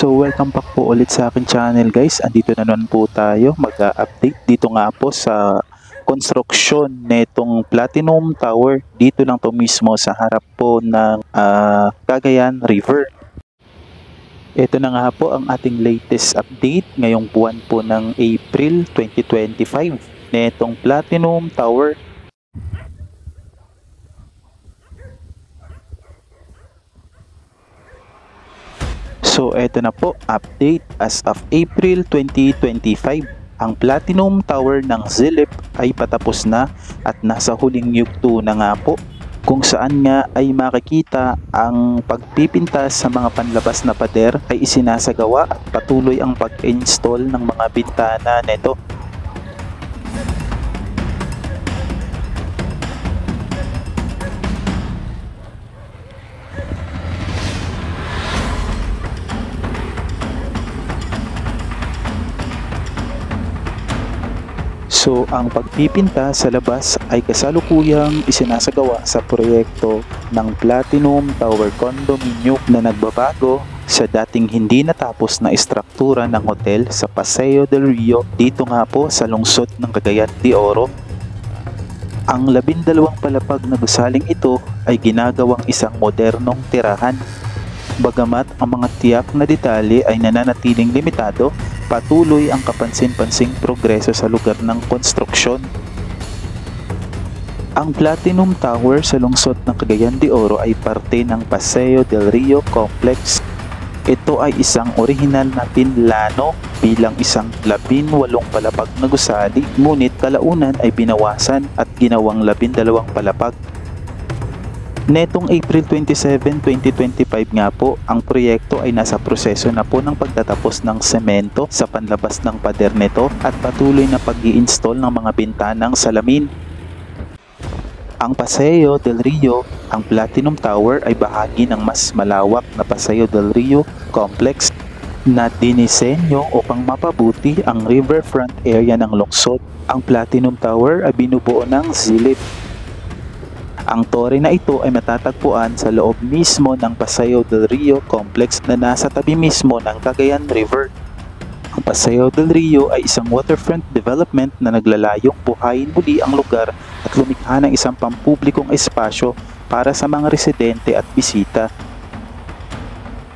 So welcome back po ulit sa akin channel guys. Andito na naman po tayo mag-update dito nga po sa construction netong Platinum Tower. Dito lang to mismo sa harap po ng Cagayan River. Ito na nga po ang ating latest update ngayong buwan po ng April 2025 netong Platinum Tower. So eto na po, update as of April 2025. Ang Platinum Tower ng Zilip ay patapos na at nasa huling yugto na nga po, kung saan nga ay makikita ang pagpipintas sa mga panlabas na pader ay isinasagawa at patuloy ang pag-install ng mga bintana neto. So, ang pagpipinta sa labas ay kasalukuyang isinasagawa sa proyekto ng Platinum Tower Condominium na nagbabago sa dating hindi natapos na istruktura ng hotel sa Paseo del Rio dito nga po sa lungsod ng Cagayan de Oro. Ang 12 palapag na gusaling ito ay ginagawang isang modernong tirahan. Bagamat ang mga tiyak na detalye ay nananatiling limitado, patuloy ang kapansin-pansing progreso sa lugar ng konstruksyon. Ang Platinum Tower sa lungsod ng Cagayan de Oro ay parte ng Paseo del Rio Complex. Ito ay isang orihinal na pinlano bilang isang 18 palapag na gusali, ngunit kalaunan ay binawasan at ginawang 12 palapag. Netong April 27, 2025 nga po, ang proyekto ay nasa proseso na po ng pagtatapos ng semento sa panlabas ng pader nito at patuloy na pag-i-install ng mga bintanang salamin. Ang Paseo del Rio, ang Platinum Tower ay bahagi ng mas malawak na Paseo del Rio Complex na dinisenyo upang mapabuti ang riverfront area ng lungsod. Ang Platinum Tower ay binubuo ng Zilip. Ang tore na ito ay matatagpuan sa loob mismo ng Paseo del Rio Complex na nasa tabi mismo ng Cagayan River. Ang Paseo del Rio ay isang waterfront development na naglalayong buhayin muli ang lugar at lumikha ng isang pampublikong espasyo para sa mga residente at bisita.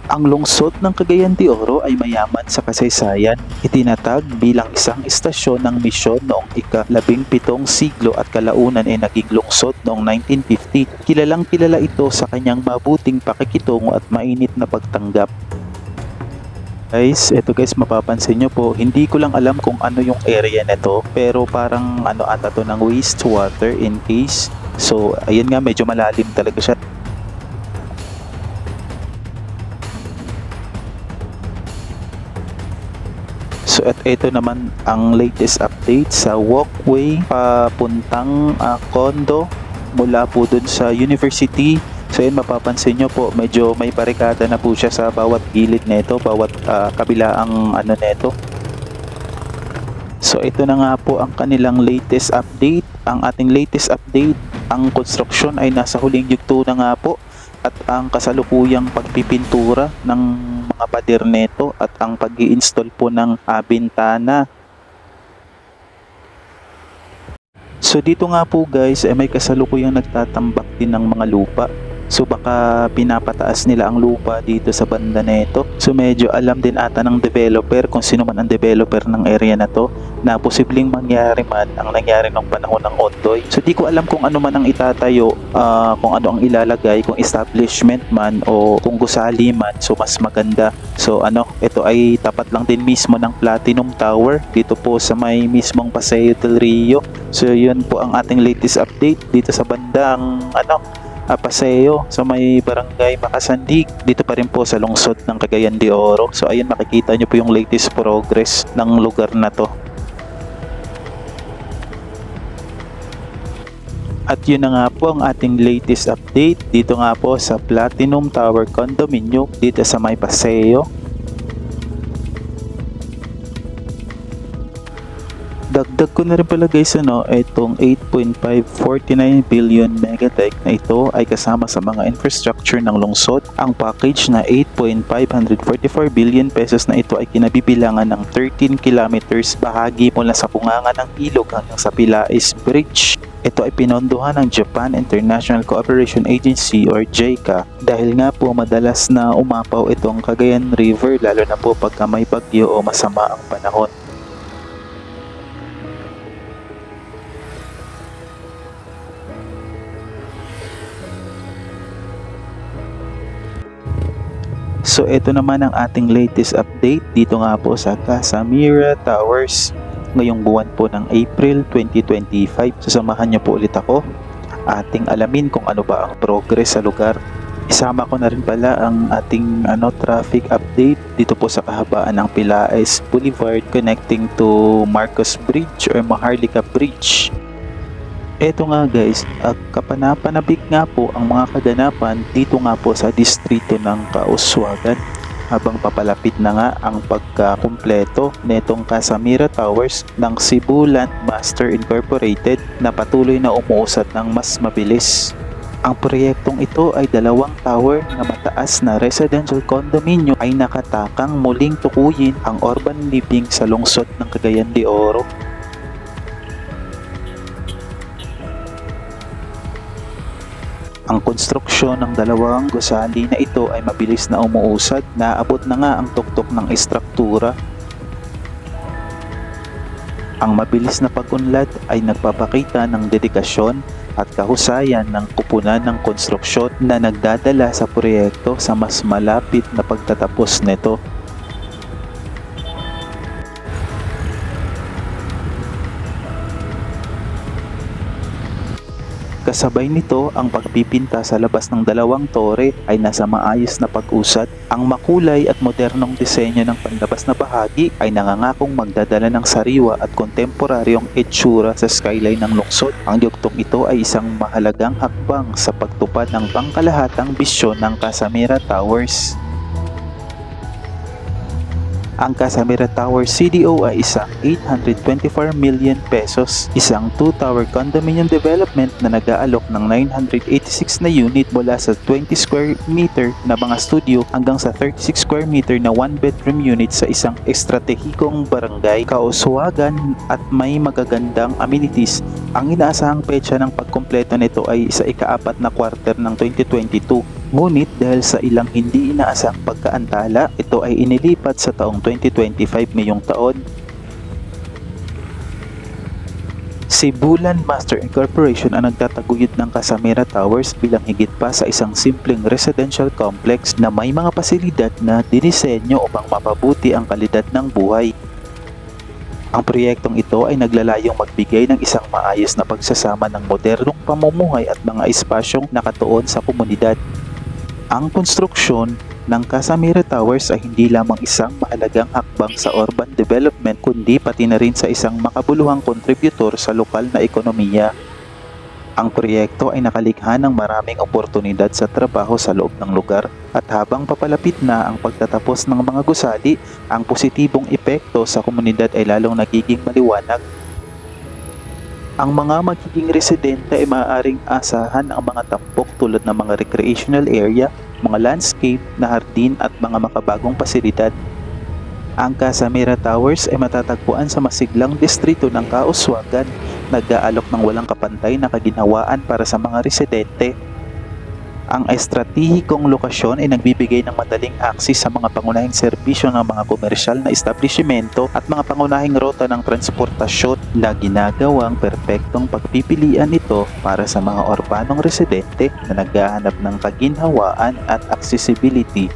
Ang lungsod ng Cagayan de Oro ay mayaman sa kasaysayan, itinatag bilang isang istasyon ng misyon noong ika-17 siglo at kalaunan ay naging lungsod noong 1950. Kilalang kilala ito sa kanyang mabuting pakikitungo at mainit na pagtanggap. Guys, eto guys, mapapansin nyo po, hindi ko lang alam kung ano yung area nito, pero parang ano ata to ng wastewater in case. So ayun nga, medyo malalim talaga siya. So at ito naman ang latest update sa walkway papuntang condo mula po dun sa university. So yun, mapapansin nyo po, medyo may barikada na po siya sa bawat gilid nito, bawat kabilaang ano nito. So ito na nga po ang kanilang latest update. Ang ating latest update, ang construction ay nasa huling yugto na nga po at ang kasalukuyang pagpipintura ng mga pader neto at ang pag-i-install po ng bintana. So dito nga po guys ay may kasalukuyang nagtatambak din ng mga lupa. So baka pinapataas nila ang lupa dito sa banda neto. So medyo alam din ata ng developer, kung sino man ang developer ng area na to, na posibleng mangyari man ang nangyari ng panahon ng Ondoy. So di ko alam kung ano man ang itatayo, kung ano ang ilalagay, kung establishment man o kung gusali man. So mas maganda. So ano, ito ay tapat lang din mismo ng Platinum Tower dito po sa may mismong Paseo del Rio. So yun po ang ating latest update dito sa bandang Paseo sa may barangay Makasandig, dito pa rin po sa lungsod ng Cagayan de Oro. So ayun, makikita nyo po yung latest progress ng lugar na to. At yun na nga po ang ating latest update dito nga po sa Platinum Tower Condominium dito sa may Paseo. Dagdag ko na rin pala guys itong 8.549 billion megatech na ito ay kasama sa mga infrastructure ng lungsod. Ang package na 8.544 billion pesos na ito ay kinabibilangan ng 13 kilometers bahagi mula sa bunganga ng ilog hanggang sa Pilais Bridge. Ito ay pinondohan ng Japan International Cooperation Agency or JICA dahil nga po madalas na umapaw itong Cagayan River lalo na po pagka may bagyo o masama ang panahon. So ito naman ang ating latest update dito nga po sa Casamira Towers ngayong buwan po ng April 2025. Sasamahan niyo po ulit ako ating alamin kung ano ba ang progress sa lugar. Isama ko na rin pala ang ating traffic update dito po sa kahabaan ng Pilais Boulevard connecting to Marcos Bridge or Maharlika Bridge. Eto nga guys, kapanapanabik nga po ang mga kaganapan dito nga po sa distrito ng Kauswagan habang papalapit na nga ang pagkakumpleto netong Casamira Towers ng Cebu Landmaster Incorporated na patuloy na umuusad ng mas mabilis. Ang proyektong ito ay 2 tower na mataas na residential condominium ay nakatakang muling tukuyin ang urban living sa lungsod ng Cagayan de Oro. Ang konstruksyon ng 2 gusali na ito ay mabilis na umuusad, naabot na nga ang tuktok ng istruktura. Ang mabilis na pag-unlad ay nagpapakita ng dedikasyon at kahusayan ng kupunan ng konstruksyon na nagdadala sa proyekto sa mas malapit na pagtatapos nito. Kasabay nito, ang pagpipinta sa labas ng 2 tore ay nasa maayos na pag-usad. Ang makulay at modernong disenyo ng panlabas na bahagi ay nangangakong magdadala ng sariwa at kontemporaryong itsura sa skyline ng lungsod. Ang yugtong ito ay isang mahalagang hakbang sa pagtupad ng pangkalahatang bisyon ng Casamira Towers. Ang Casamira Tower CDO ay isang 824 million pesos, isang 2-tower condominium development na nag-aalok ng 986 na unit mula sa 20 square meter na mga studio hanggang sa 36 square meter na 1-bedroom unit sa isang estratehikong barangay, Kauswagan at may magagandang amenities. Ang inaasahang petsa ng pagkumpleto nito ay sa ika-4 na quarter ng 2022. Ngunit dahil sa ilang hindi inaasang pagkaantala, ito ay inilipat sa taong 2025 ngayong taon. Cebu Landmaster Incorporation ang nagtataguyod ng Casamira Towers bilang higit pa sa isang simpleng residential complex na may mga pasilidad na dinisenyo upang mapabuti ang kalidad ng buhay. Ang proyektong ito ay naglalayong magbigay ng isang maayos na pagsasama ng modernong pamumuhay at mga espasyong nakatuon sa komunidad. Ang konstruksyon ng Casamira Towers ay hindi lamang isang mahalagang hakbang sa urban development kundi pati na rin sa isang makabuluhang kontributor sa lokal na ekonomiya. Ang proyekto ay nakalikha ng maraming oportunidad sa trabaho sa loob ng lugar at habang papalapit na ang pagtatapos ng mga gusali, ang positibong epekto sa komunidad ay lalong nagiging maliwanag. Ang mga magiging residente ay maaaring asahan ang mga tampok tulad ng mga recreational area, mga landscape na hardin at mga makabagong pasilidad. Ang Casamira Towers ay matatagpuan sa masiglang distrito ng Kauswagan, nag-aalok ng walang kapantay na kaginhawaan para sa mga residente. Ang estratehikong lokasyon ay nagbibigay ng madaling akses sa mga pangunahing serbisyo ng mga komersyal na establishmento at mga pangunahing rota ng transportasyon na ginagawang perpektong pagpipilian ito para sa mga urbanong residente na naghahanap ng kaginhawaan at accessibility.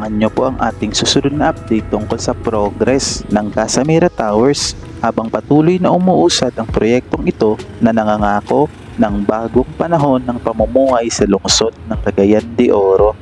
Abangan nyo po ang ating susunod na update tungkol sa progress ng Casamira Towers habang patuloy na umuusad ang proyektong ito na nangangako ng bagong panahon ng pamumuhay sa lungsod ng Cagayan de Oro.